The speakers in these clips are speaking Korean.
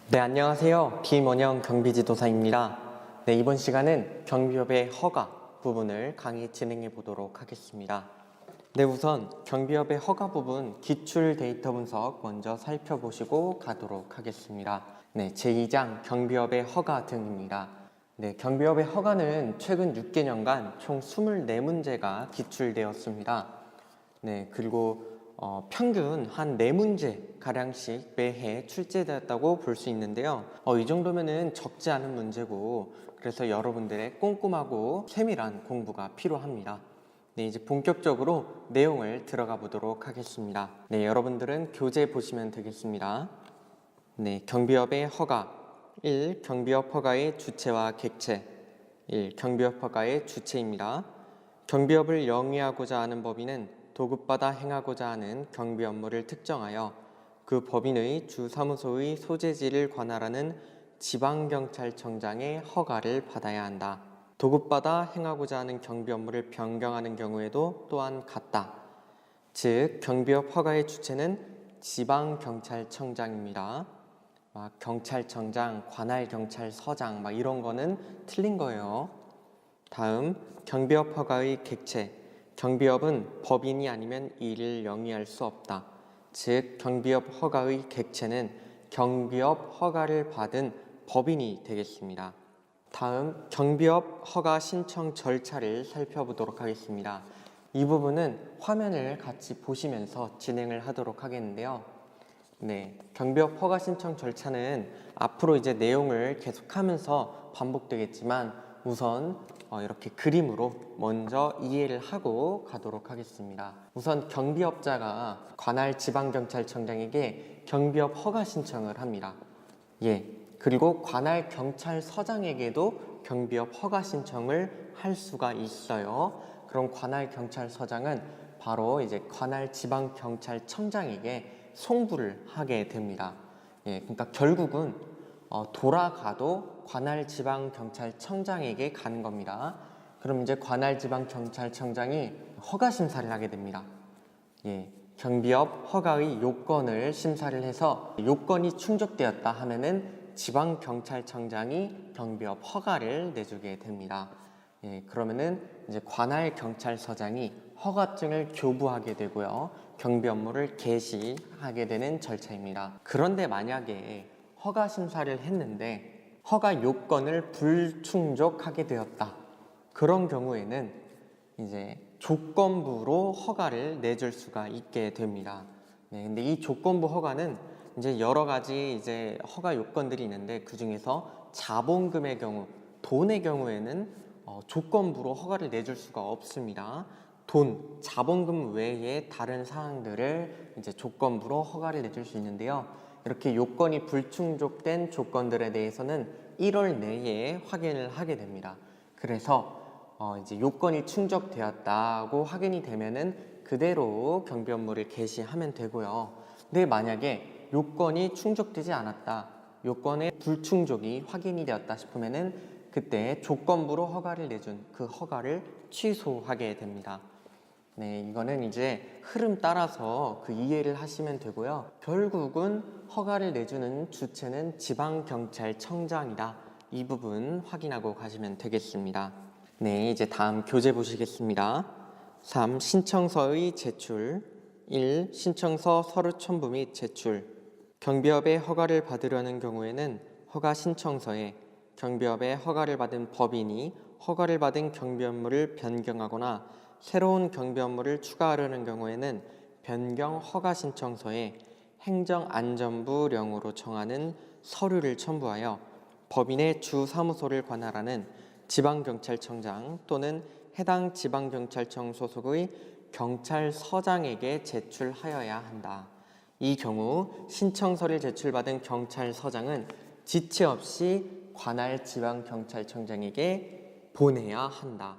네, 안녕하세요. 김원영 경비지도사입니다. 네, 이번 시간은 경비업의 허가 부분을 강의 진행해 보도록 하겠습니다. 네, 우선 경비업의 허가 부분 기출 데이터 분석 먼저 살펴보시고 가도록 하겠습니다. 네, 제2장 경비업의 허가 등입니다. 네, 경비업의 허가는 최근 6개년간 총 24문제가 기출되었습니다. 네, 그리고 평균 한 4문제 가량씩 매해 출제되었다고 볼 수 있는데요. 이 정도면은 적지 않은 문제고, 그래서 여러분들의 꼼꼼하고 세밀한 공부가 필요합니다. 네, 이제 본격적으로 내용을 들어가 보도록 하겠습니다. 네, 여러분들은 교재 보시면 되겠습니다. 네, 경비업의 허가 1. 경비업 허가의 주체와 객체 1. 경비업 허가의 주체입니다. 경비업을 영위하고자 하는 법인은 도급받아 행하고자 하는 경비 업무를 특정하여 그 법인의 주사무소의 소재지를 관할하는 지방경찰청장의 허가를 받아야 한다. 도급받아 행하고자 하는 경비 업무를 변경하는 경우에도 또한 같다. 즉, 경비업 허가의 주체는 지방경찰청장입니다. 경찰청장, 관할경찰서장 이런 거는 틀린 거예요. 다음, 경비업 허가의 객체. 경비업은 법인이 아니면 이를 영위할 수 없다. 즉, 경비업 허가의 객체는 경비업 허가를 받은 법인이 되겠습니다. 다음, 경비업 허가 신청 절차를 살펴보도록 하겠습니다. 이 부분은 화면을 같이 보시면서 진행을 하도록 하겠는데요. 네, 경비업 허가 신청 절차는 앞으로 이제 내용을 계속하면서 반복되겠지만 우선 이렇게 그림으로 먼저 이해를 하고 가도록 ha겠습니다. 우선 경비업자가 관할 지방경찰청장에게 경비업 허가 신청을 합니다. 그리고 관할 경찰서장에게도 경비업 허가 신청을 할 수가 있어요. 그럼 관할 경찰서장은 바로 이제 관할 지방경찰청장에게 송부를 하게 됩니다. 그러니까 결국은 돌아가도 관할 지방경찰청장에게 가는 겁니다. 그럼 이제 관할 지방경찰청장이 허가 심사를 하게 됩니다. 경비업 허가의 요건을 심사를 해서 요건이 충족되었다 하면은 지방경찰청장이 경비업 허가를 내주게 됩니다. 그러면은 이제 관할 경찰서장이 허가증을 교부하게 되고요. 경비 업무를 개시하게 되는 절차입니다. 그런데 만약에 허가 심사를 했는데 허가 요건을 불충족하게 되었다. 그런 경우에는 이제 조건부로 허가를 내줄 수가 있게 됩니다. 근데 이 조건부 허가는 이제 여러 가지 이제 허가 요건들이 있는데 그 중에서 자본금의 경우, 돈의 경우에는 조건부로 허가를 내줄 수가 없습니다. 돈, 자본금 외에 다른 사항들을 이제 조건부로 허가를 내줄 수 있는데요. 이렇게 요건이 불충족된 조건들에 대해서는 1월 내에 확인을 하게 됩니다. 그래서 이제 요건이 충족되었다고 확인이 되면은 그대로 경비 업무를 개시하면 되고요. 근데 만약에 요건이 충족되지 않았다, 요건의 불충족이 확인이 되었다 싶으면은 그때 조건부로 허가를 내준 그 허가를 취소하게 됩니다. 이거는 이제 흐름 따라서 그 이해를 하시면 되고요. 결국은 허가를 내주는 주체는 지방경찰청장이다. 이 부분 확인하고 가시면 되겠습니다. 이제 다음 교재 보시겠습니다. 3. 신청서의 제출 1. 신청서 서류 첨부 및 제출. 경비업의 허가를 받으려는 경우에는 허가 신청서에 경비업의 허가를 받은 법인이 허가를 받은 경비 업무를 변경하거나 새로운 경비 업무를 추가하려는 경우에는 변경 허가 신청서에 행정안전부령으로 정하는 서류를 첨부하여 법인의 주사무소를 관할하는 지방경찰청장 또는 해당 지방경찰청 소속의 경찰서장에게 제출하여야 한다. 이 경우 신청서를 제출받은 경찰서장은 지체 없이 관할 지방경찰청장에게 보내야 한다.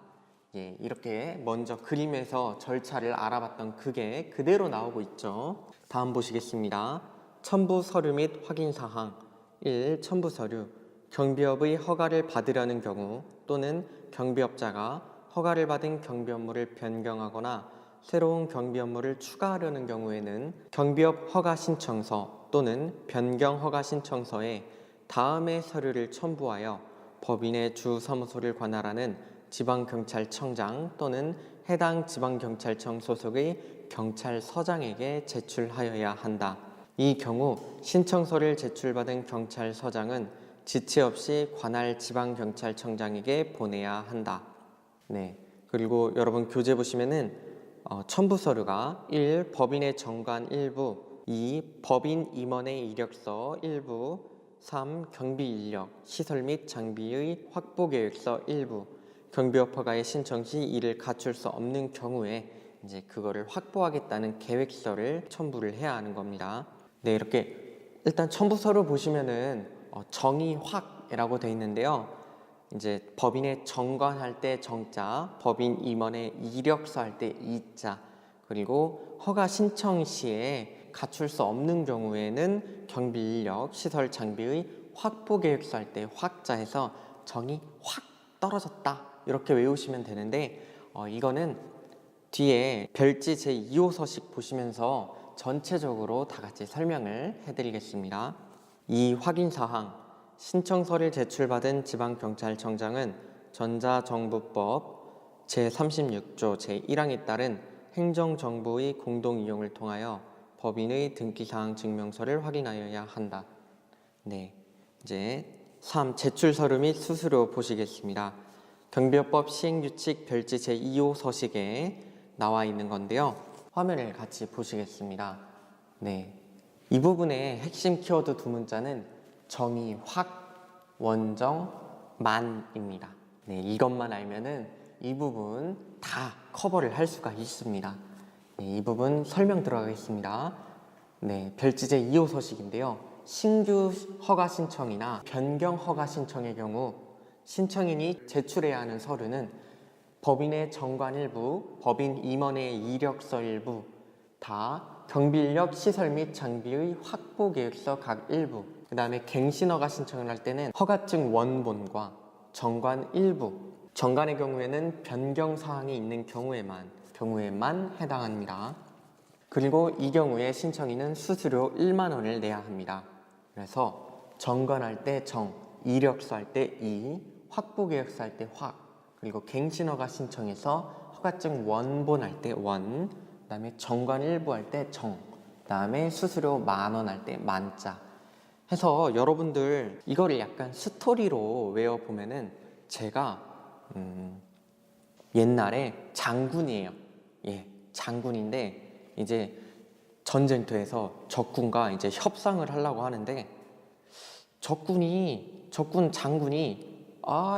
이렇게 먼저 그림에서 절차를 알아봤던 그게 그대로 나오고 있죠. 다음 보시겠습니다. 첨부 서류 및 확인사항 1. 첨부 서류. 경비업의 허가를 받으려는 경우 또는 경비업자가 허가를 받은 경비 업무를 변경하거나 새로운 경비 업무를 추가하려는 경우에는 경비업 허가 신청서 또는 변경 허가 신청서에 다음의 서류를 첨부하여 법인의 주 사무소를 관할하는 지방경찰청장 또는 해당 지방경찰청 소속의 경찰서장에게 제출하여야 한다. 이 경우 신청서를 제출받은 경찰서장은 지체 없이 관할 지방경찰청장에게 보내야 한다. 네. 그리고 여러분 교재 보시면은 첨부 서류가 1. 법인의 정관 일부, 2. 법인 임원의 이력서 일부, 3. 경비 인력, 시설 및 장비의 확보 계획서 일부. 경비업 허가의 신청 시 이를 갖출 수 없는 경우에 이제 그거를 확보하겠다는 계획서를 첨부를 해야 하는 겁니다. 네, 이렇게 일단 첨부 서류 보시면은 정의확이라고 되어 있는데요. 이제 법인의 정관할 때 정자, 법인 임원의 이력서 할 때 이자, 그리고 허가 신청 시에 갖출 수 없는 경우에는 경비 인력, 시설 장비의 확보 계획서 할 때 확자해서 정이 확 떨어졌다 이렇게 외우시면 되는데 이거는 뒤에 별지 제2호 서식 보시면서 전체적으로 다 같이 설명을 해드리겠습니다. 이 확인사항, 신청서를 제출받은 지방경찰청장은 전자정부법 제36조 제1항에 따른 행정정보의 공동이용을 통하여 법인의 등기사항 증명서를 확인하여야 한다. 네, 이제 3. 제출서류 및 수수료 보시겠습니다. 경비업법 시행규칙 별지 제2호 서식에 나와 있는 건데요. 화면을 같이 보시겠습니다. 네, 이 부분의 핵심 키워드 두 문자는 정의, 확, 원정, 만입니다. 네, 이것만 알면은 이 부분 다 커버를 할 수가 있습니다. 네, 이 부분 설명 들어가겠습니다. 네, 별지 제2호 서식인데요. 신규 허가 신청이나 변경 허가 신청의 경우 신청인이 제출해야 하는 서류는 법인의 정관 일부, 법인 임원의 이력서 일부, 다 경비인력, 시설 및 장비의 확보 계획서 각 일부, 그 다음에 갱신허가 신청을 할 때는 허가증 원본과 정관 일부, 정관의 경우에는 변경 사항이 있는 경우에만 해당합니다. 그리고 이 경우에 신청인은 수수료 1만 원을 내야 합니다. 그래서 정관할 때 정, 이력서 할 때 이, 확보 계획서 할 때 확, 그리고 갱신허가 신청해서 허가증 원본 할 때 원, 그 다음에 정관 일부 할 때 정, 그 다음에 수수료 1만 원 할 때 만자 해서 여러분들 이거를 약간 스토리로 외워보면은 제가 옛날에 장군이에요. 예, 장군인데 이제 전쟁터에서 적군과 이제 협상을 하려고 하는데 적군 장군이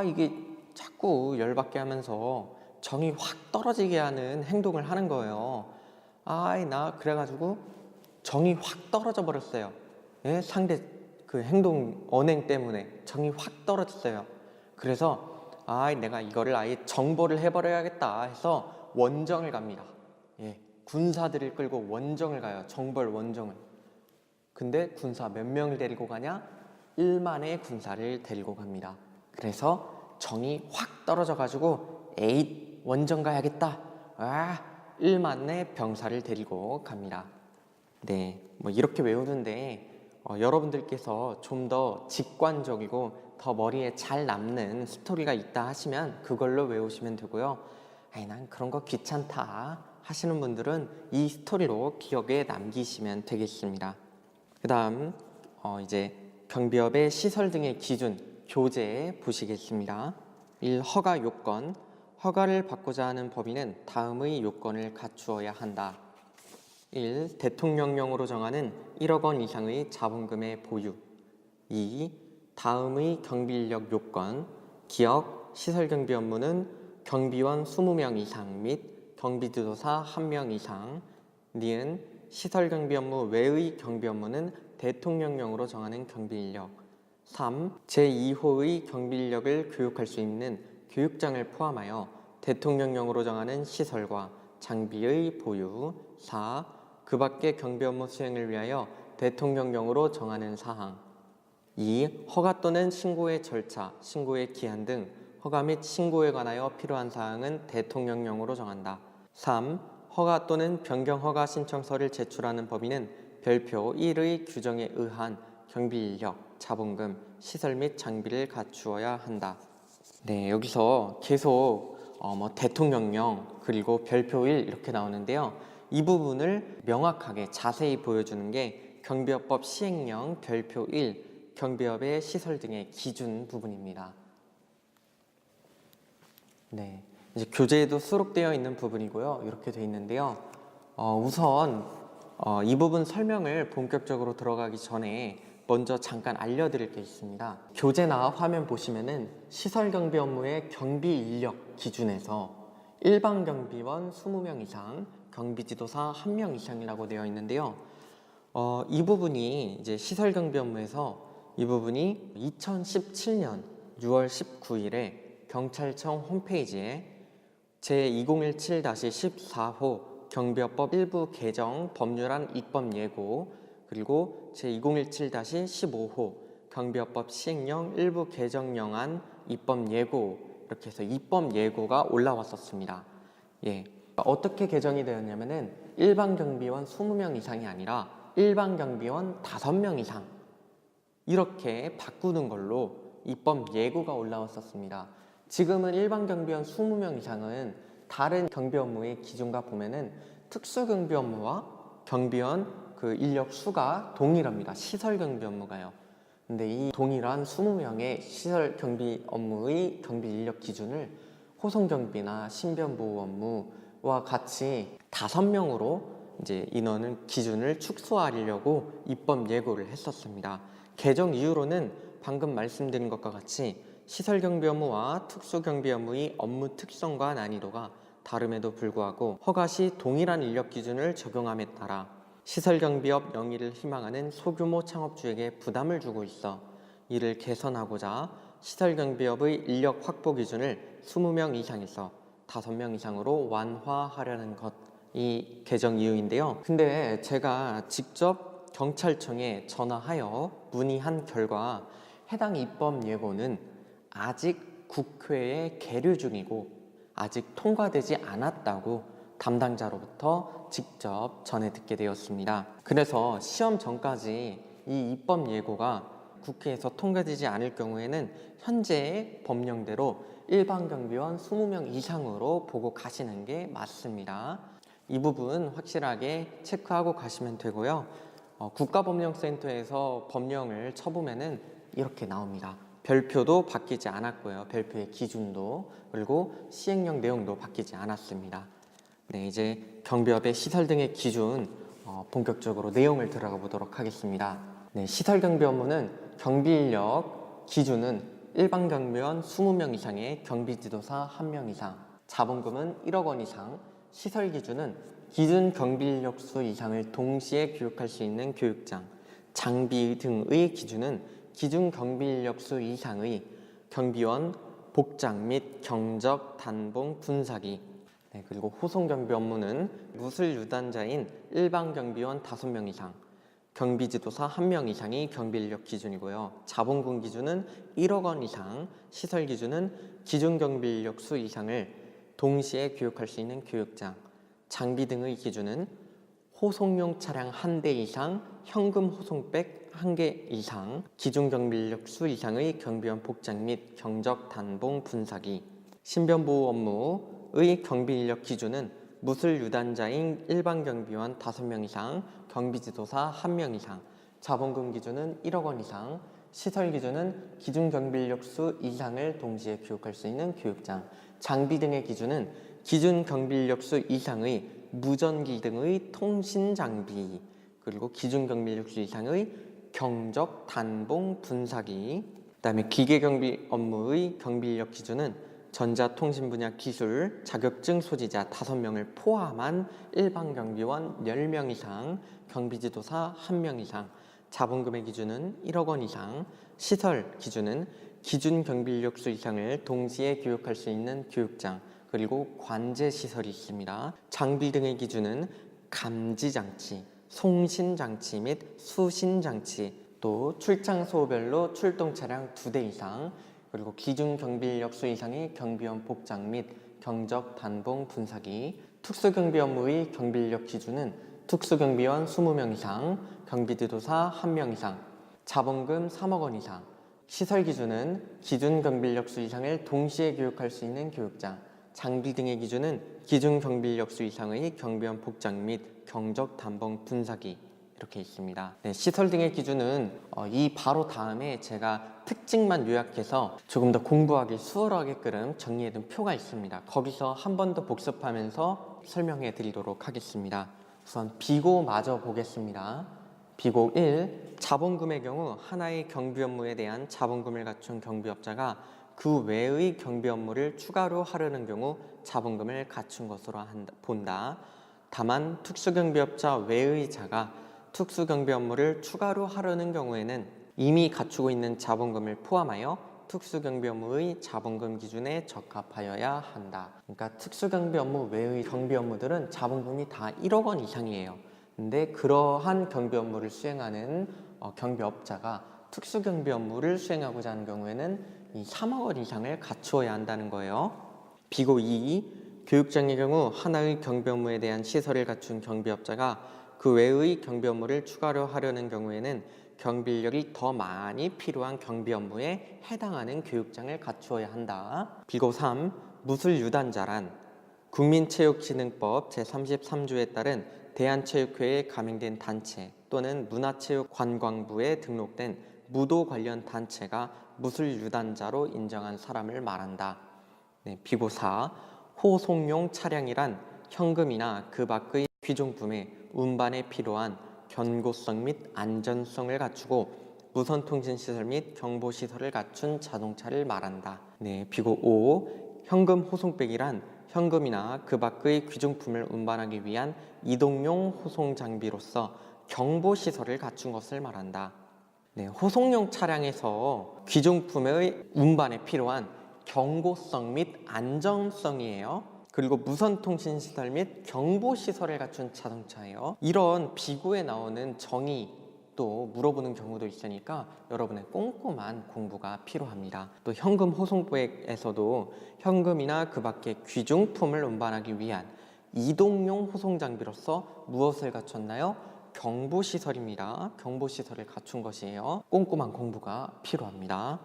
이게 자꾸 열받게 하면서 정이 확 떨어지게 하는 행동을 하는 거예요. 나 그래가지고 정이 확 떨어져 버렸어요. 예? 상대 그 행동 언행 때문에 정이 확 떨어졌어요. 그래서 내가 이거를 아예 정보를 해버려야겠다 해서 원정을 갑니다. 예, 군사들을 끌고 원정을 가요. 정벌 원정을. 근데 군사 몇 명을 데리고 가냐? 1만의 군사를 데리고 갑니다. 그래서 정이 확 떨어져 가지고 에잇 원정 가야겠다. 1만의 병사를 데리고 갑니다. 네, 뭐 이렇게 외우는데 여러분들께서 좀 더 직관적이고 더 머리에 잘 남는 스토리가 있다 하시면 그걸로 외우시면 되고요. 난 그런 거 귀찮다 하시는 분들은 이 스토리로 기억에 남기시면 되겠습니다. 그 다음 이제 경비업의 시설 등의 기준 교재 보시겠습니다. 1. 허가 요건. 허가를 받고자 하는 법인은 다음의 요건을 갖추어야 한다. 1. 대통령령으로 정하는 1억 원 이상의 자본금의 보유. 2. 다음의 경비인력 요건. 기업, 시설경비 업무는 경비원 20명 이상 및 경비지도사 1명 이상. 니은 시설경비 업무 외의 경비 업무는 대통령령으로 정하는 경비인력. 3. 제2호의 경비인력을 교육할 수 있는 교육장을 포함하여 대통령령으로 정하는 시설과 장비의 보유. 4. 그 밖의 경비 업무 수행을 위하여 대통령령으로 정하는 사항. 2. 허가 또는 신고의 절차, 신고의 기한 등 허가 및 신고에 관하여 필요한 사항은 대통령령으로 정한다. 3. 허가 또는 변경 허가 신청서를 제출하는 법인은 별표 1의 규정에 의한 경비 인력, 자본금, 시설 및 장비를 갖추어야 한다. 네, 여기서 계속 대통령령 그리고 별표일 이렇게 나오는데요. 이 부분을 명확하게 자세히 보여주는 게 경비업법 시행령 별표 1 경비업의 시설 등의 기준 부분입니다. 네, 이제 교재에도 수록되어 있는 부분이고요. 이렇게 되어 있는데요. 우선 이 부분 설명을 본격적으로 들어가기 전에 먼저 잠깐 알려드릴 게 있습니다. 교재나 화면 보시면은 시설 경비 업무의 경비 인력 기준에서 일반 경비원 20명 이상, 경비 지도사 1명 이상이라고 되어 있는데요. 이 부분이 이제 시설 경비 업무에서 이 부분이 2017년 6월 19일에 경찰청 홈페이지에 제2017-14호 경비업법 일부 개정 법률안 입법 예고 그리고 제2017-15호 경비업법 시행령 일부 개정령안 입법 예고 이렇게 해서 입법 예고가 올라왔었습니다. 예, 어떻게 개정이 되었냐면은 일반 경비원 20명 이상이 아니라 일반 경비원 5명 이상 이렇게 바꾸는 걸로 입법 예고가 올라왔었습니다. 지금은 일반 경비원 20명 이상은 다른 경비 업무의 기준과 보면은 특수 경비 업무와 경비원 그 인력 수가 동일합니다. 시설 경비 업무가요. 근데 이 동일한 20명의 시설 경비 업무의 경비 인력 기준을 호송 경비나 신변 보호 업무와 같이 5명으로 이제 인원을 기준을 축소하려고 입법 예고를 했었습니다. 개정 이후로는 방금 말씀드린 것과 같이 시설 경비 업무와 특수 경비 업무의 업무 특성과 난이도가 다름에도 불구하고 허가 시 동일한 인력 기준을 적용함에 따라 시설 경비업 영위를 희망하는 소규모 창업주에게 부담을 주고 있어 이를 개선하고자 시설 경비업의 인력 확보 기준을 20명 이상에서 5명 이상으로 완화하려는 것이 개정 이유인데요. 근데 제가 직접 경찰청에 전화하여 문의한 결과 해당 입법 예고는 아직 국회에 계류 중이고 아직 통과되지 않았다고 담당자로부터 직접 전해 듣게 되었습니다. 그래서 시험 전까지 이 입법 예고가 국회에서 통과되지 않을 경우에는 현재의 법령대로 일반 경비원 20명 이상으로 보고 가시는 게 맞습니다. 이 부분 확실하게 체크하고 가시면 되고요. 국가법령센터에서 법령을 쳐보면은 이렇게 나옵니다. 별표도 바뀌지 않았고요. 별표의 기준도 그리고 시행령 내용도 바뀌지 않았습니다. 네, 이제 경비업의 시설 등의 기준 본격적으로 내용을 들어가 보도록 하겠습니다. 네, 시설 경비 업무는 경비 인력 기준은 일반 경비원 20명 이상의 경비 지도사 1명 이상, 자본금은 1억 원 이상, 시설 기준은 기준 경비 인력 수 이상을 동시에 교육할 수 있는 교육장, 장비 등의 기준은 기준 경비 인력 수 이상의 경비원 복장 및 경적, 단봉, 분사기 네, 그리고 호송 경비 업무는 무술 유단자인 일반 경비원 5명 이상, 경비 지도사 1명 이상이 경비 인력 기준이고요. 자본금 기준은 1억 원 이상, 시설 기준은 기준 경비 인력 수 이상을 동시에 교육할 수 있는 교육장, 장비 등의 기준은 호송용 차량 1대 이상, 현금 호송백 1개 이상, 기준 경비 인력 수 이상의 경비원 복장 및 경적, 단봉, 분사기, 신변보호 업무의 경비 인력 기준은 무술 유단자인 일반 경비원 5명 이상, 경비 지도사 1명 이상, 자본금 기준은 1억 원 이상, 시설 기준은 기준 경비 인력 수 이상을 동시에 교육할 수 있는 교육장, 장비 등의 기준은 기준 경비 인력 수 이상의 무전기 등의 통신 장비, 그리고 기준 경비 인력 수 이상의 경적, 단봉, 분사기, 그다음에 기계 경비 업무의 경비 인력 기준은 전자통신 분야 기술 자격증 소지자 5명을 포함한 일반 경비원 10명 이상, 경비지도사 1명 이상, 자본금의 기준은 1억 원 이상, 시설 기준은 기준 경비 인력 수 이상을 동시에 교육할 수 있는 교육장, 그리고 관제시설이 있습니다. 장비 등의 기준은 감지장치, 송신장치 및 수신장치, 또 출장소별로 출동차량 2대 이상, 그리고 기준 경비 인력 수 이상의 경비원 복장 및 경적, 단봉, 분사기, 특수경비 업무의 경비 인력 기준은 특수경비원 20명 이상, 경비지도사 1명 이상, 자본금 3억 원 이상. 시설 기준은 기준 경비인력 수 이상을 동시에 교육할 수 있는 교육장. 장비 등의 기준은 기준 경비인력 수 이상의 경비원 복장 및 경적 담봉 분사기 이렇게 있습니다. 네, 시설 등의 기준은 이 바로 다음에 제가 특징만 요약해서 조금 더 공부하기 수월하게끔 정리해둔 표가 있습니다. 거기서 한 번 더 복습하면서 설명해 드리도록 하겠습니다. 우선 비고 마저 보겠습니다. 비고 1. 자본금의 경우 하나의 경비 업무에 대한 자본금을 갖춘 경비업자가 그 외의 경비 업무를 추가로 하려는 경우 자본금을 갖춘 것으로 본다. 다만 특수경비업자 외의 자가 특수경비 업무를 추가로 하려는 경우에는 이미 갖추고 있는 자본금을 포함하여 특수경비 업무의 자본금 기준에 적합하여야 한다. 그러니까 특수경비 업무 외의 경비 업무들은 자본금이 다 1억 원 이상이에요. 근데 그러한 경비 업무를 수행하는 경비업자가 특수경비 업무를 수행하고자 하는 경우에는 이 3억 원 이상을 갖추어야 한다는 거예요. 비고 2. 교육장의 경우 하나의 경비 업무에 대한 시설을 갖춘 경비업자가 그 외의 경비 업무를 추가로 하려는 경우에는 경비 인력이 더 많이 필요한 경비 업무에 해당하는 교육장을 갖추어야 한다. 비고 3. 무술 유단자란 국민체육진흥법 제33조에 따른 대한체육회에 가맹된 단체 또는 문화체육관광부에 등록된 무도 관련 단체가 무술 유단자로 인정한 사람을 말한다. 네, 비고 4. 호송용 차량이란 현금이나 그 밖의 귀중품에 운반에 필요한 견고성 및 안전성을 갖추고 무선통신시설 및 경보시설을 갖춘 자동차를 말한다. 네, 비고 5. 현금 호송백이란 현금이나 그 밖의 귀중품을 운반하기 위한 이동용 호송 장비로서 경보시설을 갖춘 것을 말한다. 네, 호송용 차량에서 귀중품의 운반에 필요한 경고성 및 안정성이에요. 그리고 무선통신시설 및 경보시설을 갖춘 자동차예요. 이런 비고에 나오는 정의 또 물어보는 경우도 있으니까 여러분의 꼼꼼한 공부가 필요합니다. 또 현금 호송부에서도 현금이나 그 밖의 귀중품을 운반하기 위한 이동용 호송장비로서 무엇을 갖췄나요? 경보시설입니다. 경보시설을 갖춘 것이에요. 꼼꼼한 공부가 필요합니다.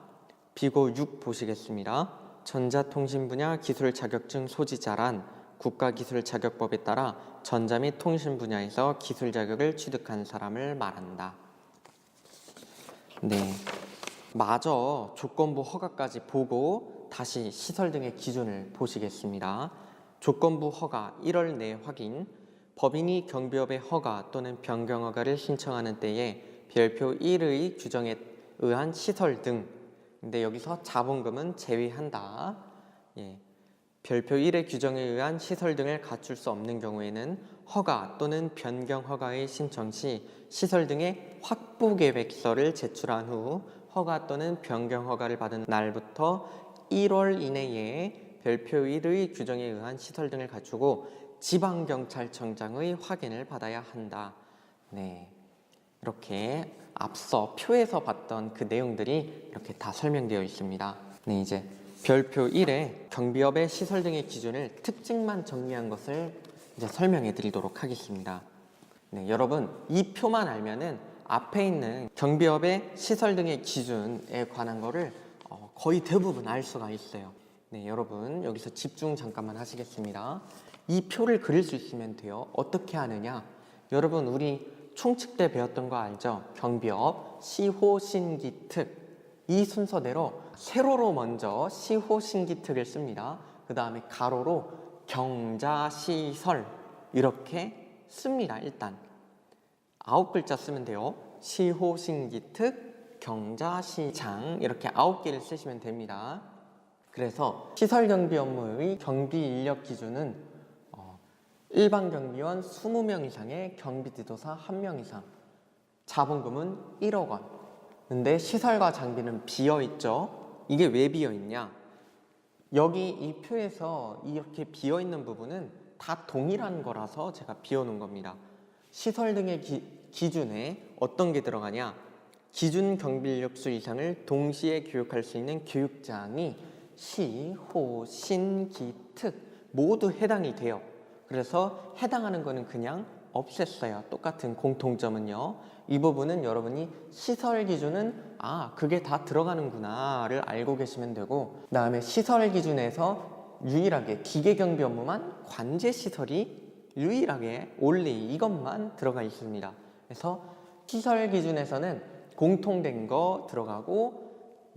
비고 6 보시겠습니다. 전자통신 분야 기술 자격증 소지자란 국가기술자격법에 따라 전자 및 통신 분야에서 기술 자격을 취득한 사람을 말한다. 네, 마저 조건부 허가까지 보고 다시 시설 등의 기준을 보시겠습니다. 조건부 허가 1월 내 확인. 법인이 경비업의 허가 또는 변경 허가를 신청하는 때에 별표 1의 규정에 의한 시설 등, 근데 여기서 자본금은 제외한다. 예. 별표 1의 규정에 의한 시설 등을 갖출 수 없는 경우에는 허가 또는 변경 허가의 신청 시 시설 등의 확보 계획서를 제출한 후 허가 또는 변경 허가를 받은 날부터 1월 이내에 별표 1의 규정에 의한 시설 등을 갖추고 지방경찰청장의 확인을 받아야 한다. 네, 이렇게 앞서 표에서 봤던 그 내용들이 이렇게 다 설명되어 있습니다. 네, 이제 별표 1에 경비업의 시설 등의 기준을 특징만 정리한 것을 이제 설명해 드리도록 하겠습니다. 네, 여러분 이 표만 알면은 앞에 있는 경비업의 시설 등의 기준에 관한 거를 거의 대부분 알 수가 있어요. 네, 여러분 여기서 집중 잠깐만 하시겠습니다. 이 표를 그릴 수 있으면 돼요. 어떻게 하느냐? 여러분 우리 총칙 때 배웠던 거 알죠? 경비업, 시호, 신기, 특. 이 순서대로 세로로 먼저 시호, 신기, 특을 씁니다. 그 다음에 가로로 경자, 시설 이렇게 씁니다. 일단 9글자 쓰면 돼요. 시호, 신기, 특, 경자, 시장 이렇게 9개를 쓰시면 됩니다. 그래서 시설 경비 업무의 경비 인력 기준은 일반 경비원 20명 이상의 경비지도사 1명 이상, 자본금은 1억 원. 근데 시설과 장비는 비어있죠. 이게 왜 비어있냐? 여기 이 표에서 이렇게 비어있는 부분은 다 동일한 거라서 제가 비워놓은 겁니다. 시설 등의 기준에 어떤 게 들어가냐? 기준 경비 인력 수 이상을 동시에 교육할 수 있는 교육장이 시, 호, 신, 기, 특 모두 해당이 돼요. 그래서 해당하는 거는 그냥 없앴어요. 똑같은 공통점은요. 이 부분은 여러분이 시설 기준은 그게 다 들어가는구나를 알고 계시면 되고, 그 다음에 시설 기준에서 유일하게 기계 경비 업무만 관제 시설이 유일하게 only 이것만 들어가 있습니다. 그래서 시설 기준에서는 공통된 거 들어가고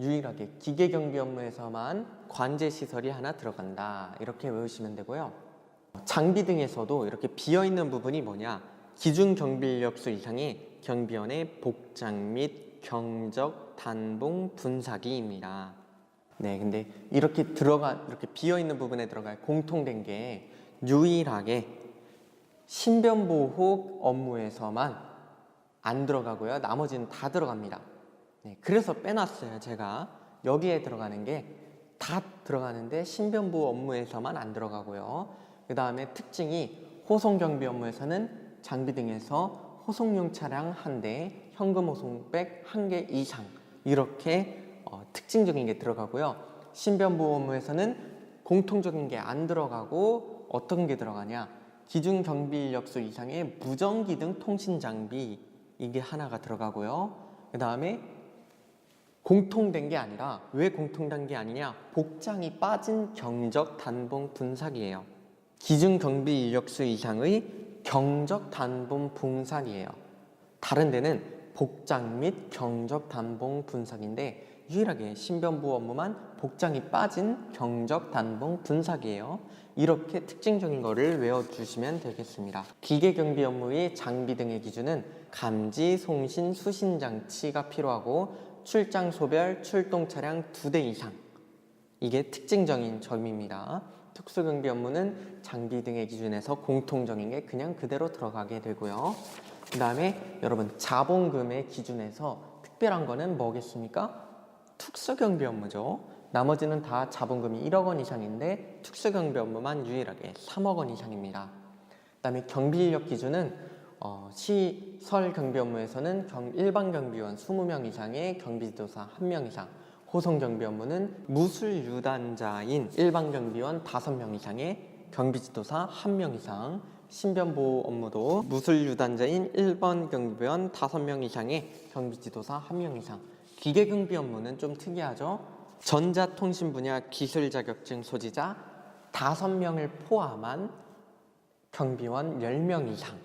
유일하게 기계 경비 업무에서만 관제 시설이 하나 들어간다, 이렇게 외우시면 되고요. 장비 등에서도 이렇게 비어있는 부분이 뭐냐, 기준 경비 인력수 이상의 경비원의 복장 및 경적, 단봉, 분사기입니다. 네, 근데 이렇게 비어있는 부분에 들어갈 공통된 게 유일하게 신변보호 업무에서만 안 들어가고요. 나머지는 다 들어갑니다. 네, 그래서 빼놨어요. 제가 여기에 들어가는 게 다 들어가는데 신변보호 업무에서만 안 들어가고요. 그 다음에 특징이 호송경비 업무에서는 장비 등에서 호송용 차량 1대, 현금 호송백 1개 이상, 이렇게 특징적인 게 들어가고요. 신변보호 업무에서는 공통적인 게 안 들어가고 어떤 게 들어가냐, 기준 경비 인력수 이상의 무전기 등 통신 장비, 이게 하나가 들어가고요. 그 다음에 공통된 게 아니라, 왜 공통된 게 아니냐, 복장이 빠진 경적, 단봉, 분사기예요. 기준 경비 인력수 이상의 경적, 단봉, 분사기예요. 다른 데는 복장 및 경적, 단봉, 분사기인데 유일하게 신변보호 업무만 복장이 빠진 경적, 단봉, 분사기예요. 이렇게 특징적인 거를 외워주시면 되겠습니다. 기계 경비 업무의 장비 등의 기준은 감지, 송신, 수신 장치가 필요하고 출장 소별, 출동 차량 2대 이상, 이게 특징적인 점입니다. 특수경비 업무는 장비 등의 기준에서 공통적인 게 그냥 그대로 들어가게 되고요. 그 다음에 여러분, 자본금의 기준에서 특별한 거는 뭐겠습니까? 특수경비 업무죠. 나머지는 다 자본금이 1억 원 이상인데 특수경비 업무만 유일하게 3억 원 이상입니다. 그 다음에 경비인력 기준은 시설 경비 업무에서는 일반 경비원 20명 이상의 경비지도사 1명 이상, 호송 경비 업무는 무술 유단자인 일반 경비원 5명 이상의 경비지도사 1명 이상, 신변보호 업무도 무술 유단자인 일반 경비원 5명 이상의 경비지도사 1명 이상. 기계 경비 업무는 좀 특이하죠. 전자통신 분야 기술 자격증 소지자 5명을 포함한 경비원 10명 이상,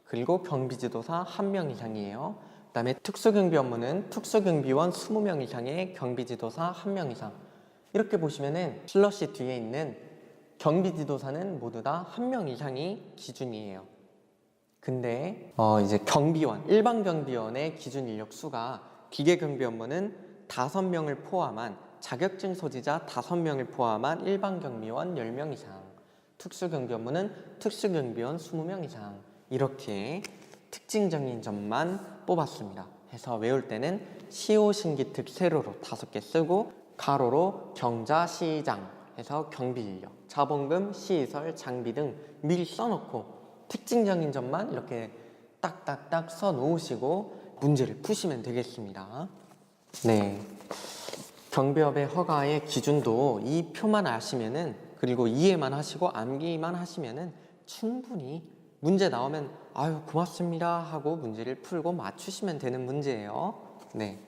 그리고 경비지도사 1명 이상이에요. 그 다음에 특수경비 업무는 특수경비원 20명 이상의 경비지도사 1명 이상. 이렇게 보시면은 슬러시 뒤에 있는 경비지도사는 모두 다 1명 이상이 기준이에요. 근데 이제 경비원, 일반 경비원의 기준 인력 수가 기계경비 업무는 5명을 포함한 자격증 소지자 5명을 포함한 일반 경비원 10명 이상, 특수경비 업무는 특수경비원 20명 이상, 이렇게 특징적인 점만 뽑았습니다. 해서 외울 때는 시호, 신기특, 세로로 5개 쓰고 가로로 경자, 시장 해서 경비인력, 자본금, 시설, 장비 등 미리 써놓고 특징적인 점만 이렇게 딱딱딱 써놓으시고 문제를 푸시면 되겠습니다. 네, 경비업의 허가의 기준도 이 표만 아시면은, 그리고 이해만 하시고 암기만 하시면은 충분히 문제 나오면 아유 고맙습니다 하고 문제를 풀고 맞추시면 되는 문제예요. 네.